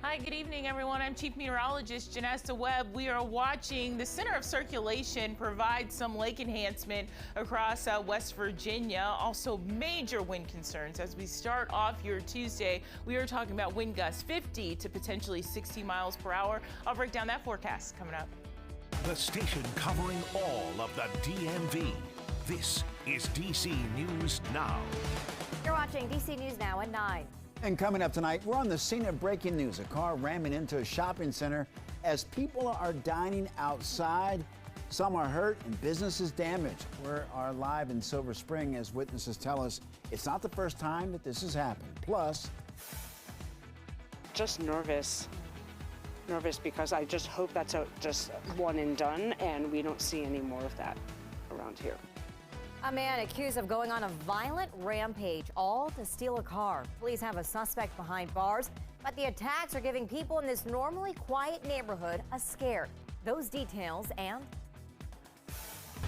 Hi, good evening, everyone. I'm Chief Meteorologist Janessa Webb. We are watching the center of circulation provide some lake enhancement across West Virginia. Also, major wind concerns as we start off your Tuesday. We are talking about wind gusts 50 to potentially 60 miles per hour. I'll break down that forecast coming up. The station covering all of the DMV. This is DC News Now. You're watching DC News Now at 9. And coming up tonight, we're on the scene of breaking news. A car ramming into a shopping center as people are dining outside. Some are hurt and businesses damaged. We are live in Silver Spring as witnesses tell us it's not the first time that this has happened. Plus, just nervous because I just hope that's just one and done and we don't see any more of that around here. A man accused of going on a violent rampage, all to steal a car. Police have a suspect behind bars, but the attacks are giving people in this normally quiet neighborhood a scare. Those details and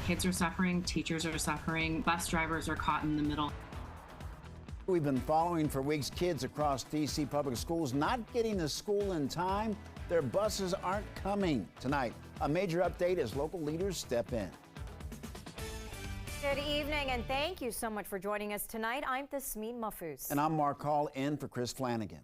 kids are suffering, teachers are suffering, bus drivers are caught in the middle. We've been following for weeks kids across DC public schools not getting to school in time. Their buses aren't coming tonight. A major update as local leaders step in. Good evening, and thank you so much for joining us tonight. I'm Tasmin Mahfouz. And I'm Mark Hall in for Chris Flanagan.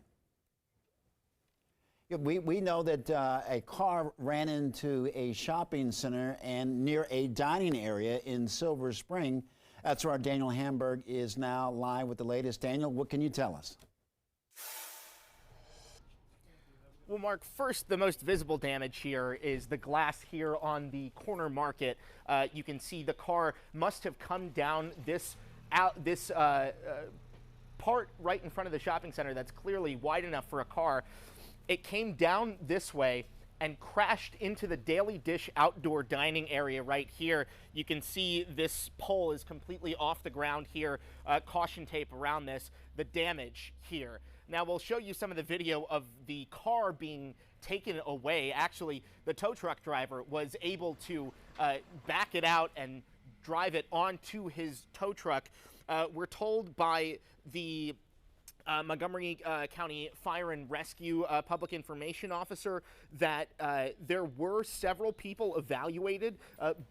We know that a car ran into a shopping center and near a dining area in Silver Spring. That's where our Daniel Hamburg is now live with the latest. Daniel, what can you tell us? Well, Mark, first, the most visible damage here is the glass here on the corner market. You can see the car must have come down this part right in front of the shopping center that's clearly wide enough for a car. It came down this way and crashed into the Daily Dish outdoor dining area right here. You can see this pole is completely off the ground here, caution tape around this, the damage here. Now, we'll show you some of the video of the car being taken away. Actually, the tow truck driver was able to back it out and drive it onto his tow truck. We're told by the Montgomery County Fire and Rescue Public Information Officer that there were several people evaluated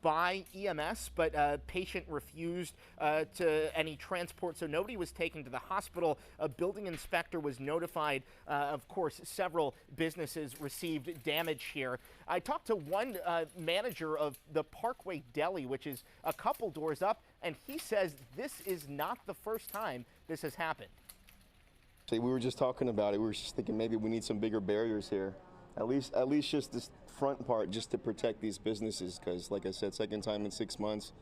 by EMS, but patient refused to any transport, so nobody was taken to the hospital. A building inspector was notified. Of course, several businesses received damage here. I talked to one manager of the Parkway Deli, which is a couple doors up, and he says this is not the first time this has happened. We were just talking about it. We were just thinking maybe we need some bigger barriers here. At least just this front part, just to protect these businesses. Because, like I said, second time in 6 months.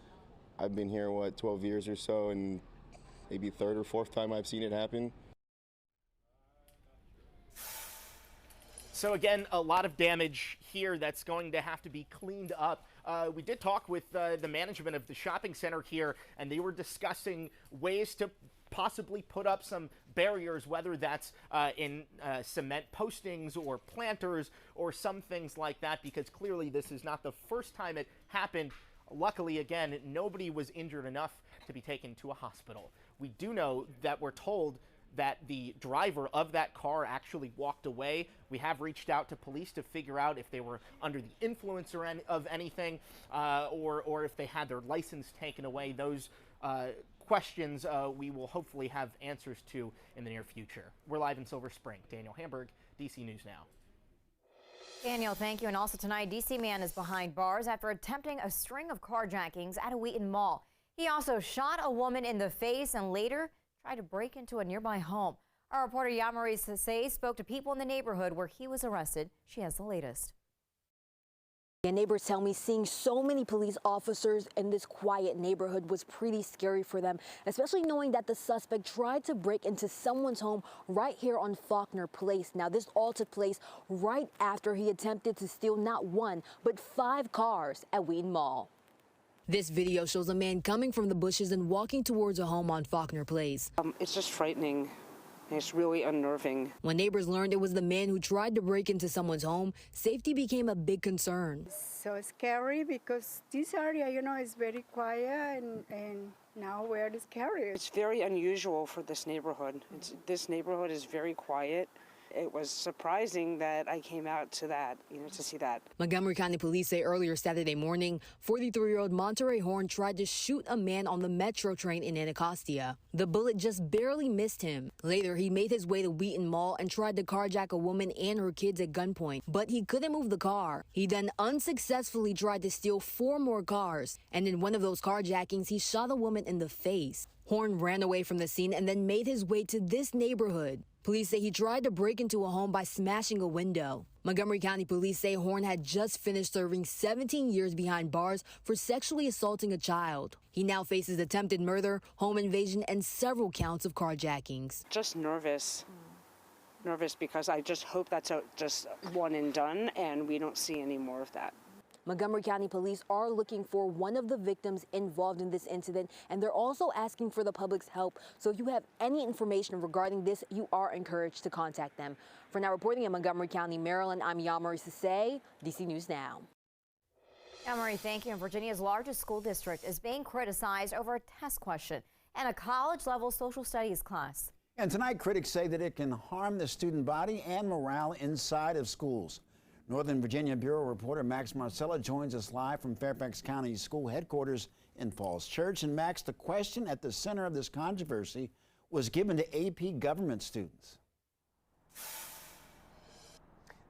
I've been here, 12 years or so, and maybe third or fourth time I've seen it happen. So again, a lot of damage here that's going to have to be cleaned up. We did talk with the management of the shopping center here, and they were discussing ways to possibly put up some barriers, whether that's in cement postings or planters or some things like that, because clearly this is not the first time it happened. Luckily, again, nobody was injured enough to be taken to a hospital. We do know that we're told that the driver of that car actually walked away. We have reached out to police to figure out if they were under the influence of anything, or if they had their license taken away. Those questions we will hopefully have answers to in the near future. We're live in Silver Spring. Daniel Hamburg, DC News Now. Daniel, thank you. And also tonight, DC man is behind bars after attempting a string of carjackings at a Wheaton Mall. He also shot a woman in the face and later tried to break into a nearby home. Our reporter Yamari Sase spoke to people in the neighborhood where he was arrested. She has the latest. And neighbors tell me seeing so many police officers in this quiet neighborhood was pretty scary for them, especially knowing that the suspect tried to break into someone's home right here on Faulkner Place. Now, this all took place right after he attempted to steal not one, but 5 cars at Wheaton Mall. This video shows a man coming from the bushes and walking towards a home on Faulkner Place. It's just frightening. It's really unnerving. When neighbors learned it was the man who tried to break into someone's home, safety became a big concern. So scary because this area, is very quiet and now we're scary. It's very unusual for this neighborhood. This neighborhood is very quiet. It was surprising that I came out to that, to see that. Montgomery County police say earlier Saturday morning, 43-year-old Monterey Horn tried to shoot a man on the metro train in Anacostia. The bullet just barely missed him. Later, he made his way to Wheaton Mall and tried to carjack a woman and her kids at gunpoint, but he couldn't move the car. He then unsuccessfully tried to steal 4 more cars, and in one of those carjackings, he shot a woman in the face. Horn ran away from the scene and then made his way to this neighborhood. Police say he tried to break into a home by smashing a window. Montgomery County police say Horn had just finished serving 17 years behind bars for sexually assaulting a child. He now faces attempted murder, home invasion, and several counts of carjackings. Just nervous. Nervous because I just hope that's just one and done and we don't see any more of that. Montgomery County police are looking for one of the victims involved in this incident, and they're also asking for the public's help. So if you have any information regarding this, you are encouraged to contact them. For now, reporting in Montgomery County, Maryland, I'm Yamari Sase, DC News Now. Yamari, thank you. Virginia's largest school district is being criticized over a test question and a college-level social studies class. And tonight, critics say that it can harm the student body and morale inside of schools. Northern Virginia Bureau reporter Max Marcella joins us live from Fairfax County School headquarters in Falls Church. And Max, the question at the center of this controversy was given to AP government students.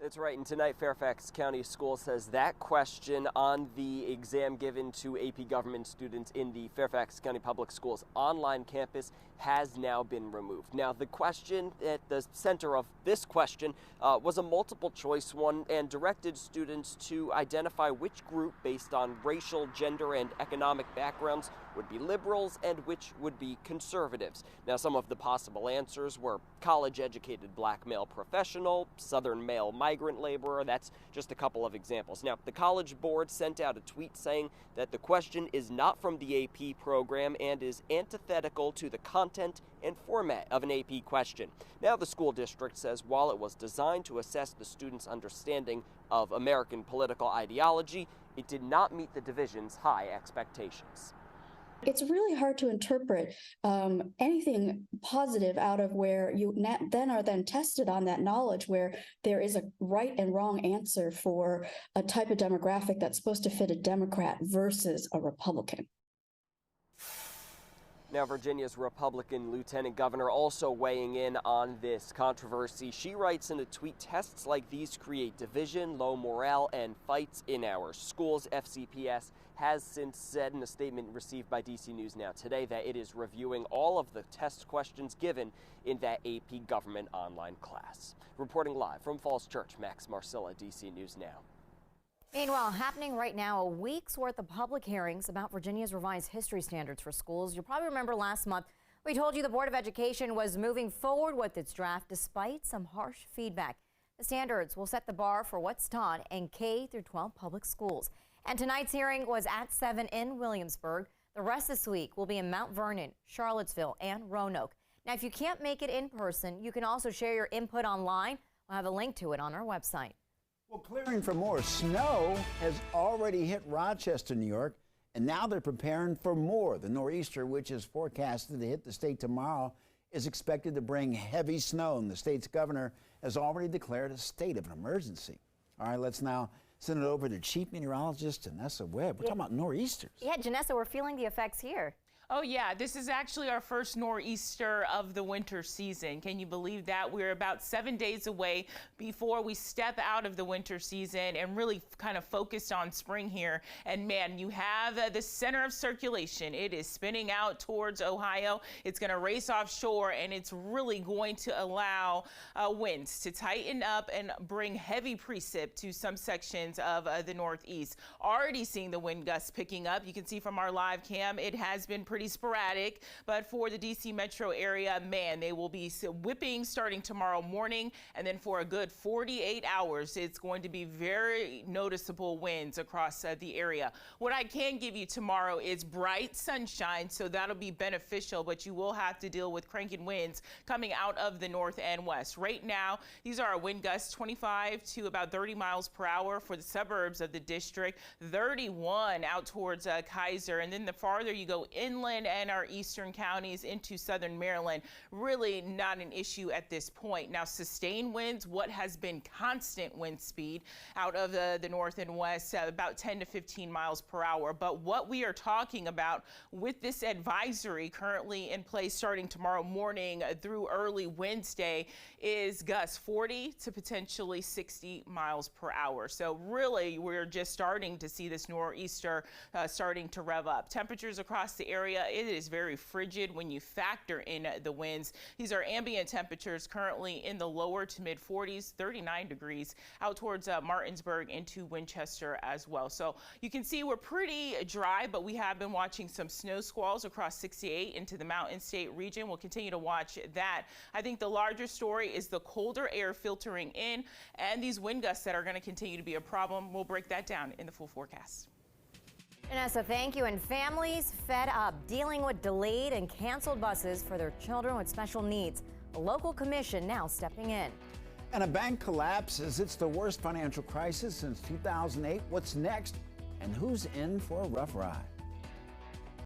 That's right, and tonight Fairfax County School says that question on the exam given to AP government students in the Fairfax County Public Schools online campus has now been removed. Now, the question at the center of this question was a multiple choice one and directed students to identify which group based on racial, gender, and economic backgrounds would be liberals and which would be conservatives. Now, some of the possible answers were college-educated black male professional, southern male migrant laborer. That's just a couple of examples. Now, the College Board sent out a tweet saying that the question is not from the AP program and is antithetical to the content and format of an AP question. Now, the school district says while it was designed to assess the students' understanding of American political ideology, it did not meet the division's high expectations. It's really hard to interpret anything positive out of where you then are tested on that knowledge where there is a right and wrong answer for a type of demographic that's supposed to fit a Democrat versus a Republican. Now, Virginia's Republican Lieutenant Governor also weighing in on this controversy. She writes in a tweet, tests like these create division, low morale, and fights in our schools. FCPS has since said in a statement received by DC News Now today that it is reviewing all of the test questions given in that AP government online class. Reporting live from Falls Church, Max Marcella, DC News Now. Meanwhile, happening right now, a week's worth of public hearings about Virginia's revised history standards for schools. You'll probably remember last month we told you the Board of Education was moving forward with its draft despite some harsh feedback. The standards will set the bar for what's taught in K through 12 public schools. And tonight's hearing was at 7 in Williamsburg. The rest this week will be in Mount Vernon, Charlottesville, and Roanoke. Now, if you can't make it in person, you can also share your input online. We'll have a link to it on our website. Well, clearing for more snow has already hit Rochester, New York, and now they're preparing for more. The nor'easter, which is forecasted to hit the state tomorrow, is expected to bring heavy snow, and the state's governor has already declared a state of an emergency. All right, let's now send it over to Chief Meteorologist Janessa Webb. We're talking about nor'easters. Yeah, Janessa, we're feeling the effects here. Oh, yeah, this is actually our first nor'easter of the winter season. Can you believe that? We're about 7 days away before we step out of the winter season and really kind of focused on spring here. And man, you have the center of circulation. It is spinning out towards Ohio. It's going to race offshore, and it's really going to allow winds to tighten up and bring heavy precip to some sections of the northeast. Already seeing the wind gusts picking up. You can see from our live cam, it has been pretty sporadic, but for the DC metro area, man, they will be whipping starting tomorrow morning, and then for a good 48 hours, it's going to be very noticeable winds across the area. What I can give you tomorrow is bright sunshine, so that'll be beneficial, but you will have to deal with cranking winds coming out of the north and west. Right now, these are our wind gusts, 25 to about 30 miles per hour for the suburbs of the district, 31 out towards Kaiser, and then the farther you go inland, Maryland and our eastern counties into southern Maryland, really not an issue at this point. Now, sustained winds, what has been constant wind speed out of the north and west, about 10 to 15 miles per hour. But what we are talking about with this advisory currently in place starting tomorrow morning through early Wednesday is gusts 40 to potentially 60 miles per hour. So really, we're just starting to see this nor'easter starting to rev up. Temperatures across the area, it is very frigid when you factor in the winds. These are ambient temperatures currently in the lower to mid 40s, 39 degrees out towards Martinsburg into Winchester as well. So you can see we're pretty dry, but we have been watching some snow squalls across 68 into the Mountain State region. We'll continue to watch that. I think the larger story is the colder air filtering in and these wind gusts that are going to continue to be a problem. We'll break that down in the full forecast. Janessa, thank you. And families fed up dealing with delayed and canceled buses for their children with special needs. A local commission now stepping in. And a bank collapses. It's the worst financial crisis since 2008. What's next? And who's in for a rough ride?